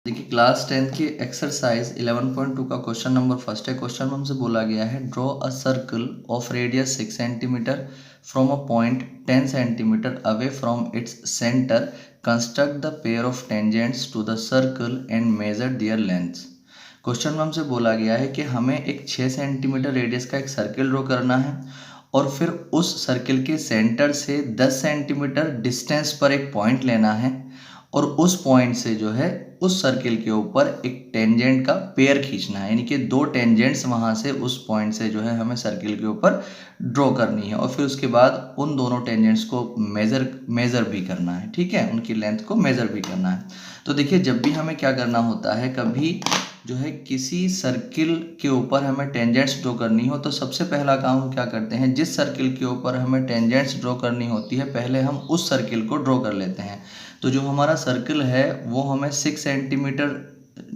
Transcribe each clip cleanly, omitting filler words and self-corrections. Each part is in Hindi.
देखिए क्लास 10 की एक्सरसाइज 11.2 का क्वेश्चन नंबर फर्स्ट है। क्वेश्चन में हमसे बोला गया है draw a circle of radius 6 centimetre from a point 10 centimetre away from its centre, construct the pair of tangents to the circle and measure their lengths. Question में हमसे बोला गया है कि हमें एक 6 सेंटीमीटर रेडियस का एक सर्कल ड्रॉ करना है और फिर उस सर्कल के सेंटर से 10 सेंटीमीटर डिस्टेंस पर एक पॉइंट लेना है और उस पॉइंट से जो है उस सर्किल के ऊपर एक टेंजेंट का पेयर खींचना है, यानी कि दो टेंजेंट्स वहां से उस पॉइंट से जो है हमें सर्किल के ऊपर ड्रॉ करनी है और फिर उसके बाद उन दोनों टेंजेंट्स को मेज़र भी करना है। ठीक है, उनकी लेंथ को मेज़र भी करना है। तो देखिए जब भी हमें क्या करना होता है, कभी जो है किसी सर्किल के ऊपर हमें टेंजेंट्स ड्रॉ करनी हो तो सबसे पहला काम हम क्या करते हैं, जिस सर्किल के ऊपर हमें टेंजेंट्स ड्रॉ करनी होती है पहले हम उस सर्किल को ड्रॉ कर लेते हैं। तो जो हमारा सर्किल है वो हमें 6 सेंटीमीटर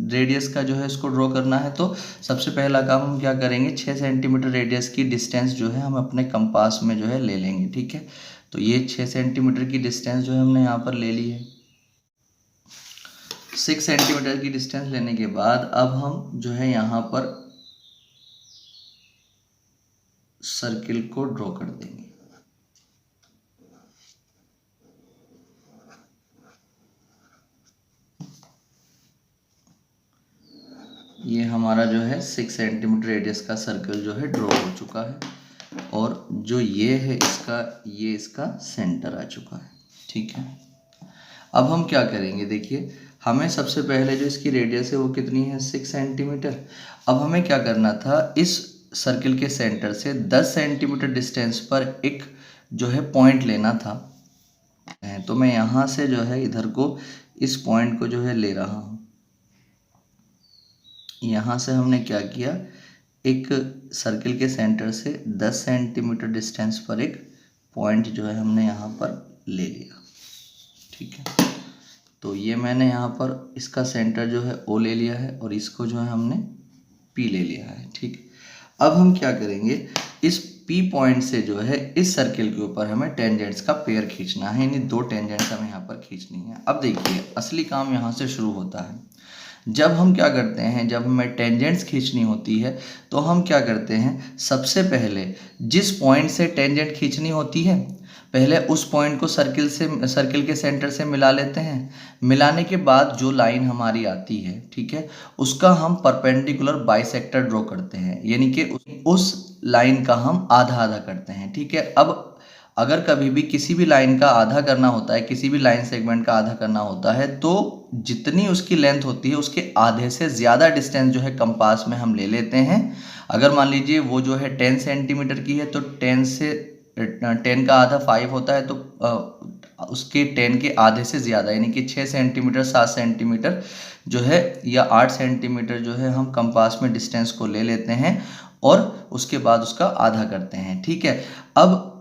रेडियस का जो है इसको ड्रॉ करना है। तो सबसे पहला काम हम क्या करेंगे, 6 सेंटीमीटर रेडियस की डिस्टेंस जो है हम अपने कंपास में जो है ले लेंगे। ठीक है, तो ये 6 सेंटीमीटर की डिस्टेंस जो है हमने यहाँ पर ले ली है। 6 सेंटीमीटर की डिस्टेंस लेने के बाद अब हम जो है यहाँ पर सर्किल को ड्रॉ कर देंगे। ये हमारा जो है 6 सेंटीमीटर रेडियस का सर्कल जो है ड्रॉ हो चुका है और जो ये है ये इसका सेंटर आ चुका है। ठीक है, अब हम क्या करेंगे, देखिए हमें सबसे पहले जो इसकी रेडियस है वो कितनी है, 6 सेंटीमीटर। अब हमें क्या करना था, इस सर्किल के सेंटर से 10 सेंटीमीटर डिस्टेंस पर एक जो है पॉइंट लेना था। तो मैं यहाँ से जो है इधर को इस पॉइंट को जो है ले रहा हूँ। यहाँ से हमने क्या किया, एक सर्किल के सेंटर से 10 सेंटीमीटर डिस्टेंस पर एक पॉइंट जो है हमने यहाँ पर ले लिया। ठीक है, तो ये मैंने यहाँ पर इसका सेंटर जो है ओ ले लिया है और इसको जो है हमने पी ले लिया है। ठीक, अब हम क्या करेंगे, इस पी पॉइंट से जो है इस सर्किल के ऊपर हमें टेंजेंट्स का पेयर खींचना है, यानी दो टेंजेंट्स हमें यहाँ पर खींचनी है। अब देखिए असली काम यहाँ से शुरू होता है। जब हम क्या करते हैं, जब हमें टेंजेंट्स खींचनी होती है तो हम क्या करते हैं, सबसे पहले जिस पॉइंट से टेंजेंट खींचनी होती है पहले उस पॉइंट को सर्किल के सेंटर से मिला लेते हैं। मिलाने के बाद जो लाइन हमारी आती है, ठीक है, उसका हम परपेंडिकुलर बाइसेक्टर ड्रॉ करते हैं, यानी कि उस लाइन का हम आधा आधा करते हैं। ठीक है, अब अगर कभी भी किसी भी लाइन का आधा करना होता है, किसी भी लाइन सेगमेंट का आधा करना होता है, तो जितनी उसकी लेंथ होती है उसके आधे से ज़्यादा डिस्टेंस जो है कंपास में हम ले लेते हैं। अगर मान लीजिए वो जो है 10 सेंटीमीटर की है तो 10 का आधा 5 होता है, तो उसके 10 के आधे से ज़्यादा यानी कि 6 सेंटीमीटर 7 सेंटीमीटर जो है या 8 सेंटीमीटर जो है हम कंपास में डिस्टेंस को ले लेते हैं और उसके बाद उसका आधा करते हैं। ठीक है, अब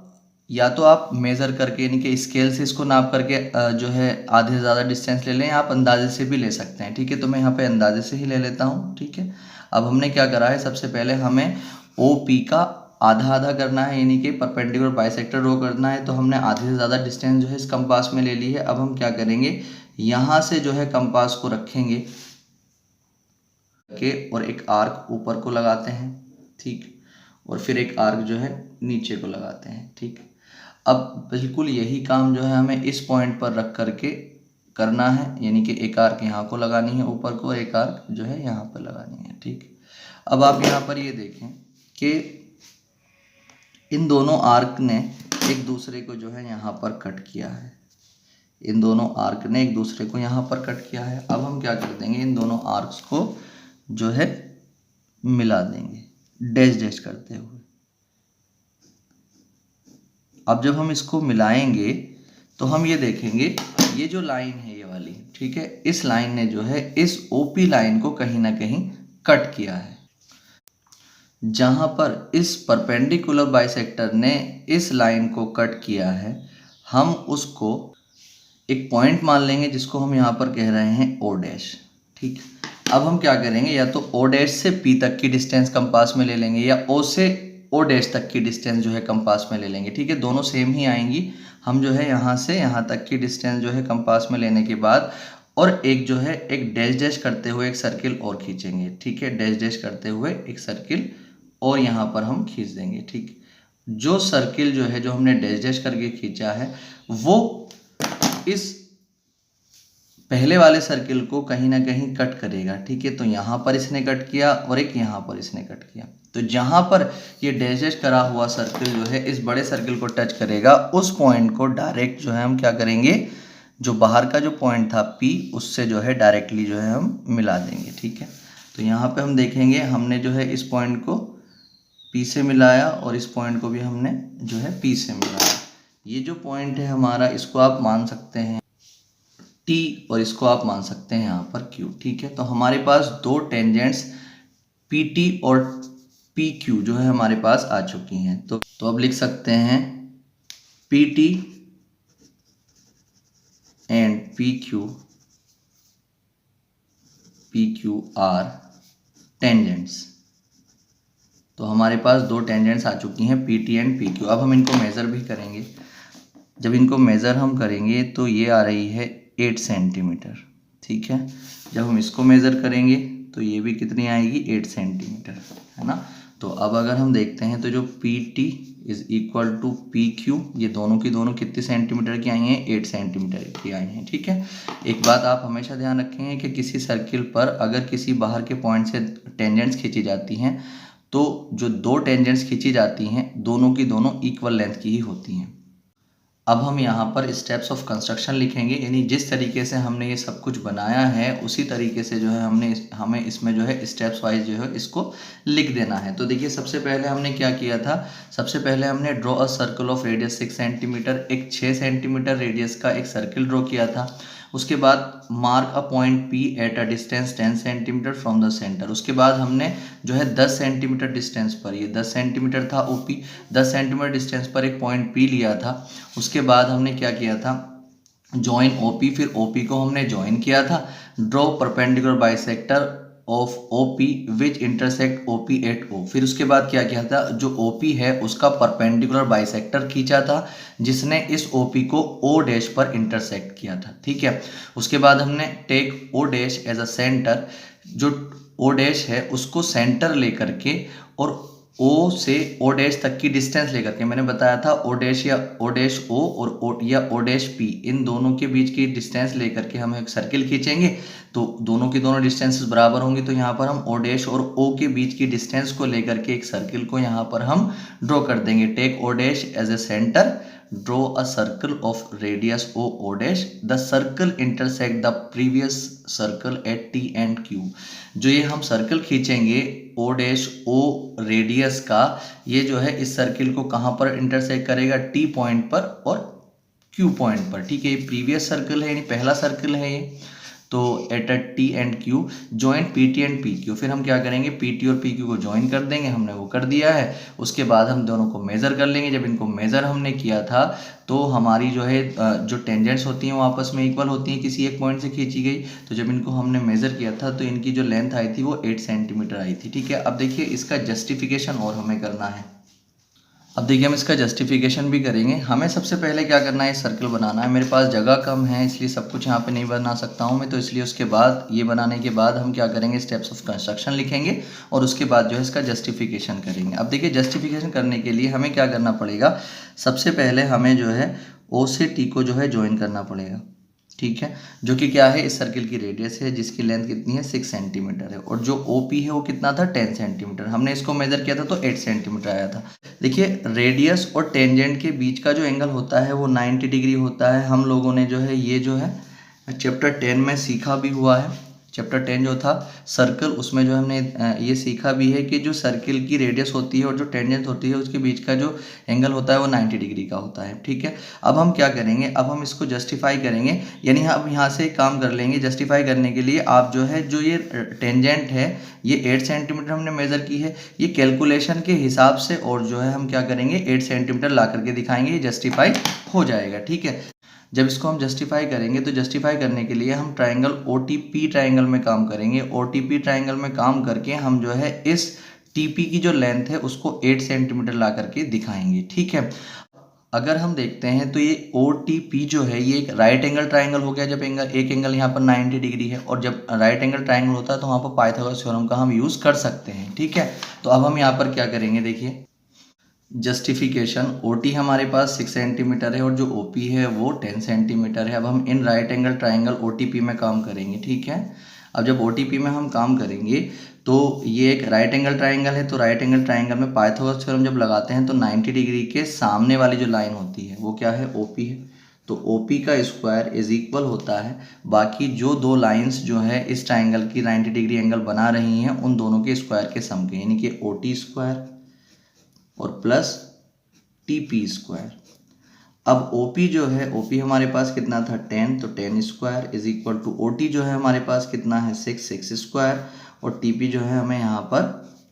या तो आप मेज़र करके यानी कि स्केल से इसको नाप करके जो है आधे से ज़्यादा डिस्टेंस ले लें, आप अंदाजे से भी ले सकते हैं। ठीक है, तो मैं यहाँ पे अंदाजे से ही ले लेता हूँ। ठीक है, अब हमने क्या करा है, सबसे पहले हमें ओ पी का आधा आधा करना है, यानी कि परपेंडिकुलर बाइसेक्टर ड्रॉ करना है। तो हमने आधे से ज़्यादा डिस्टेंस जो है इस कंपास में ले ली है। अब हम क्या करेंगे, यहाँ से जो है कंपास को रखेंगे के और एक आर्क ऊपर को लगाते हैं। ठीक, और फिर एक आर्क जो है नीचे को लगाते हैं। ठीक, अब बिल्कुल यही काम जो है हमें इस पॉइंट पर रख करके करना है, यानी कि एक आर्क यहाँ को लगानी है ऊपर को, एक आर्क जो है यहाँ पर लगानी है। ठीक, अब आप यहाँ पर ये देखें कि इन दोनों आर्क ने एक दूसरे को जो है यहाँ पर कट किया है, इन दोनों आर्क ने एक दूसरे को यहाँ पर कट किया है। अब हम क्या कर देंगे, इन दोनों आर्क्स को जो है मिला देंगे डैश डैश करते हुए। अब जब हम इसको मिलाएंगे तो हम ये देखेंगे, ये जो लाइन है ये वाली, ठीक है, इस लाइन ने जो है इस ओपी लाइन को कहीं ना कहीं कट किया है। जहां पर इस परपेंडिकुलर बाइसेक्टर ने इस लाइन को कट किया है, हम उसको एक पॉइंट मान लेंगे जिसको हम यहाँ पर कह रहे हैं ओ डैश। ठीक, अब हम क्या करेंगे, या तो ओ डैश से पी तक की डिस्टेंस कंपास में ले लेंगे या ओ से ओ डैश तक की डिस्टेंस जो है कंपास में ले लेंगे। ठीक है, दोनों सेम ही आएंगी। हम जो है यहाँ से यहाँ तक की डिस्टेंस जो है कंपास में लेने के बाद और एक जो है एक डैश डैश करते हुए एक सर्किल और खींचेंगे, ठीक है, डैश डैश करते हुए एक सर्किल और यहाँ पर हम खींच देंगे, ठीक। जो सर्किल जो है जो हमने डैश डैश करके खींचा है वो इस पहले वाले सर्किल को कहीं ना कहीं कट करेगा, ठीक है। तो यहाँ पर इसने कट किया और एक यहाँ पर इसने कट किया। तो जहाँ पर ये डैश डैश करा हुआ सर्किल जो है इस बड़े सर्किल को टच करेगा, उस पॉइंट को डायरेक्ट जो है हम क्या करेंगे, जो बाहर का जो पॉइंट था P, उससे जो है डायरेक्टली जो है हम मिला देंगे, ठीक है। तो यहाँ पे हम देखेंगे हमने जो है इस पॉइंट को P से मिलाया और इस पॉइंट को भी हमने जो है P से मिलाया। ये जो पॉइंट है हमारा, इसको आप मान सकते हैं T और इसको आप मान सकते हैं यहाँ पर Q, ठीक है। तो हमारे पास दो टेंजेंट्स PT और PQ जो है हमारे पास आ चुकी हैं। तो अब लिख सकते हैं PT and PQ are tangents। तो हमारे पास दो टेंजेंट्स आ चुकी हैं PT एंड PQ। अब हम इनको मेज़र भी करेंगे। जब इनको मेज़र हम करेंगे तो ये आ रही है 8 सेंटीमीटर, ठीक है। जब हम इसको मेज़र करेंगे तो ये भी कितनी आएगी, 8 सेंटीमीटर, है ना। तो अब अगर हम देखते हैं तो जो PT is equal to PQ, ये दोनों की दोनों कितने सेंटीमीटर की आई हैं, 8 सेंटीमीटर की आई हैं, ठीक है। एक बात आप हमेशा ध्यान रखेंगे कि किसी सर्किल पर अगर किसी बाहर के पॉइंट से टेंजेंट्स खींची जाती हैं तो जो दो टेंजेंट्स खींची जाती हैं दोनों की दोनों इक्वल लेंथ की ही होती हैं। अब हम यहाँ पर स्टेप्स ऑफ कंस्ट्रक्शन लिखेंगे, यानी जिस तरीके से हमने ये सब कुछ बनाया है उसी तरीके से जो है हमें इसमें जो है स्टेप्स वाइज जो है इसको लिख देना है। तो देखिए सबसे पहले हमने क्या किया था, सबसे पहले हमने draw a circle of radius 6 centimetre, एक 6 सेंटीमीटर रेडियस का एक सर्किल ड्रॉ किया था। उसके बाद mark a point P at a distance 10 centimetre from the centre. उसके बाद हमने जो है 10 सेंटीमीटर डिस्टेंस पर, ये 10 सेंटीमीटर था OP, 10 सेंटीमीटर डिस्टेंस पर एक पॉइंट P लिया था। उसके बाद हमने क्या किया था, जॉइन OP, फिर OP को हमने ज्वाइन किया था। Draw perpendicular bisector of OP which intersect OP at O। फिर उसके बाद क्या किया था, जो OP है उसका परपेंडिकुलर बाइसेक्टर खींचा था जिसने इस OP को O डैश पर इंटरसेक्ट किया था, ठीक है। उसके बाद हमने take O dash as a centre, जो O डैश है उसको सेंटर लेकर के और O से O डैश तक की डिस्टेंस लेकर के, मैंने बताया था O डैश या O डैश O और O या O डैश P, इन दोनों के बीच की डिस्टेंस लेकर के हम एक सर्किल खींचेंगे। तो दोनों की दोनों डिस्टेंसेस बराबर होंगी, तो यहाँ पर हम O डैश और O के बीच की डिस्टेंस को लेकर के एक सर्किल को यहाँ पर हम ड्रॉ कर देंगे। Take O dash as a centre, draw a circle of radius O dash, the circle intersect the previous circle at T and Q। जो ये हम सर्कल खींचेंगे O डैश O रेडियस का, ये जो है इस सर्किल को कहाँ पर इंटरसेक्ट करेगा, T पॉइंट पर और Q पॉइंट पर, ठीक है। ये प्रीवियस सर्कल है यानी पहला सर्कल है ये। तो at a T and Q join PT and PQ। फिर हम क्या करेंगे, PT और PQ को ज्वाइन कर देंगे, हमने वो कर दिया है। उसके बाद हम दोनों को मेज़र कर लेंगे। जब इनको मेज़र हमने किया था तो हमारी जो है जो टेंजेंट्स होती हैं वो आपस में इक्वल होती हैं, किसी एक पॉइंट से खींची गई। तो जब इनको हमने मेज़र किया था तो इनकी जो लेंथ आई थी वो 8 सेंटीमीटर आई थी, ठीक है। अब देखिए इसका जस्टिफिकेशन और हमें करना है। अब देखिए हम इसका जस्टिफिकेशन भी करेंगे। हमें सबसे पहले क्या करना है, सर्कल बनाना है। मेरे पास जगह कम है इसलिए सब कुछ यहाँ पे नहीं बना सकता हूँ मैं, तो इसलिए उसके बाद ये बनाने के बाद हम क्या करेंगे, स्टेप्स ऑफ कंस्ट्रक्शन लिखेंगे और उसके बाद जो है इसका जस्टिफिकेशन करेंगे। अब देखिए जस्टिफिकेशन करने के लिए हमें क्या करना पड़ेगा, सबसे पहले हमें जो है O से T को जो है ज्वाइन करना पड़ेगा, ठीक है। जो कि क्या है, इस सर्किल की रेडियस है जिसकी लेंथ कितनी है, 6 सेंटीमीटर है। और जो OP है वो कितना था, 10 सेंटीमीटर। हमने इसको मेजर किया था तो 8 सेंटीमीटर आया था। देखिए रेडियस और टेंजेंट के बीच का जो एंगल होता है वो 90 डिग्री होता है। हम लोगों ने जो है ये जो है चैप्टर 10 में सीखा भी हुआ है। चैप्टर 10 जो था सर्कल, उसमें जो हमने ये सीखा भी है कि जो सर्किल की रेडियस होती है और जो टेंजेंट होती है उसके बीच का जो एंगल होता है वो 90 डिग्री का होता है, ठीक है। अब हम क्या करेंगे, अब हम इसको जस्टिफाई करेंगे, यानी हम यहाँ से एक काम कर लेंगे। जस्टिफाई करने के लिए आप जो है जो ये टेंजेंट है ये 8 सेंटीमीटर हमने मेज़र की है, ये कैलकुलेशन के हिसाब से, और जो है हम क्या करेंगे 8 सेंटीमीटर ला करके दिखाएंगे, ये जस्टिफाई हो जाएगा, ठीक है। जब इसको हम जस्टिफाई करेंगे तो जस्टिफाई करने के लिए हम ट्राइंगल OTP ट्राइंगल में काम करेंगे। OTP ट्राइंगल में काम करके हम जो है इस TP की जो लेंथ है उसको 8 सेंटीमीटर ला करके दिखाएंगे, ठीक है। अगर हम देखते हैं तो ये ओ टी पी जो है ये एक राइट एंगल ट्राइंगल हो गया, जब एक एंगल यहाँ पर 90 डिग्री है, और जब राइट एंगल ट्राइंगल होता है तो वहाँ पर पाइथागोरस थ्योरम का हम यूज़ कर सकते हैं। ठीक है, तो अब हम यहाँ पर क्या करेंगे, देखिए जस्टिफिकेशन, ओ टी हमारे पास 6 सेंटीमीटर है और जो ओ पी है वो 10 सेंटीमीटर है। अब हम इन right angle triangle O T P में काम करेंगे। ठीक है, अब जब ओ टी पी में हम काम करेंगे तो ये एक राइट एंगल ट्राइंगल है, तो राइट एंगल ट्राइंगल में पाइथागोरस थ्योरम जब लगाते हैं तो 90 डिग्री के सामने वाली जो लाइन होती है वो क्या है, ओ पी है। तो ओ पी का स्क्वायर इज इक्वल होता है बाकी जो दो लाइंस जो है इस ट्राइंगल की 90 डिग्री एंगल बना रही हैं उन दोनों के स्क्वायर के सम के, यानी कि ओ टी स्क्वायर और प्लस टी पी स्क्वायर। अब ओ पी जो है, ओ पी हमारे पास कितना था 10, तो 10 square is equal to O T जो है हमारे पास कितना है 6 स्क्वायर, और टी पी जो है हमें यहाँ पर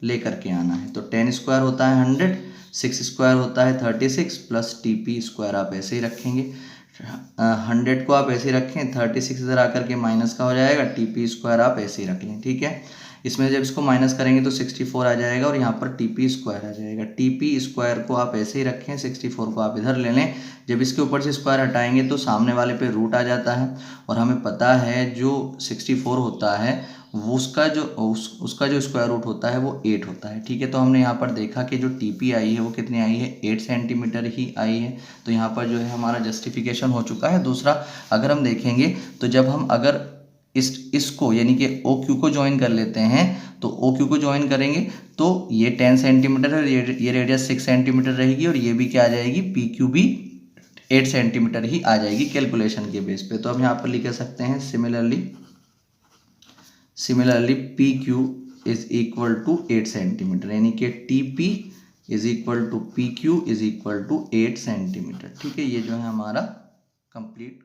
लेकर के आना है। तो 10 स्क्वायर होता है 100, 6 स्क्वायर होता है 36 प्लस टी पी स्क्वायर आप ऐसे ही रखेंगे। 100 को आप ऐसे ही रखें, 36 इधर आकर के माइनस का हो जाएगा, टी पी स्क्वायर आप ऐसे ही रख लें। ठीक है, इसमें जब इसको माइनस करेंगे तो 64 आ जाएगा और यहाँ पर टी पी स्क्वायर आ जाएगा। टी पी स्क्वायर को आप ऐसे ही रखें, 64 को आप इधर ले लें। जब इसके ऊपर से स्क्वायर हटाएंगे तो सामने वाले पे रूट आ जाता है, और हमें पता है जो 64 होता है वो उसका जो स्क्वायर रूट होता है वो 8 होता है। ठीक है, तो हमने यहाँ पर देखा कि जो टी पी आई है वो कितनी आई है, 8 सेंटीमीटर ही आई है। तो यहाँ पर जो है हमारा जस्टिफिकेशन हो चुका है। दूसरा, अगर हम देखेंगे तो जब हम अगर इसको यानी कि ओ क्यू को ज्वाइन कर लेते हैं, तो ओ क्यू को ज्वाइन करेंगे तो ये 10 सेंटीमीटर है, ये रेडियस 6 सेंटीमीटर रहेगी, और ये भी क्या आ जाएगी, पी क्यू भी 8 सेंटीमीटर ही आ जाएगी कैलकुलेशन के बेस पे। तो हम यहाँ पर लिख सकते हैं similarly P Q is equal to 8 centimetre, यानी कि T P is equal to P Q is equal to 8 centimetre. ठीक है, ये जो है हमारा कंप्लीट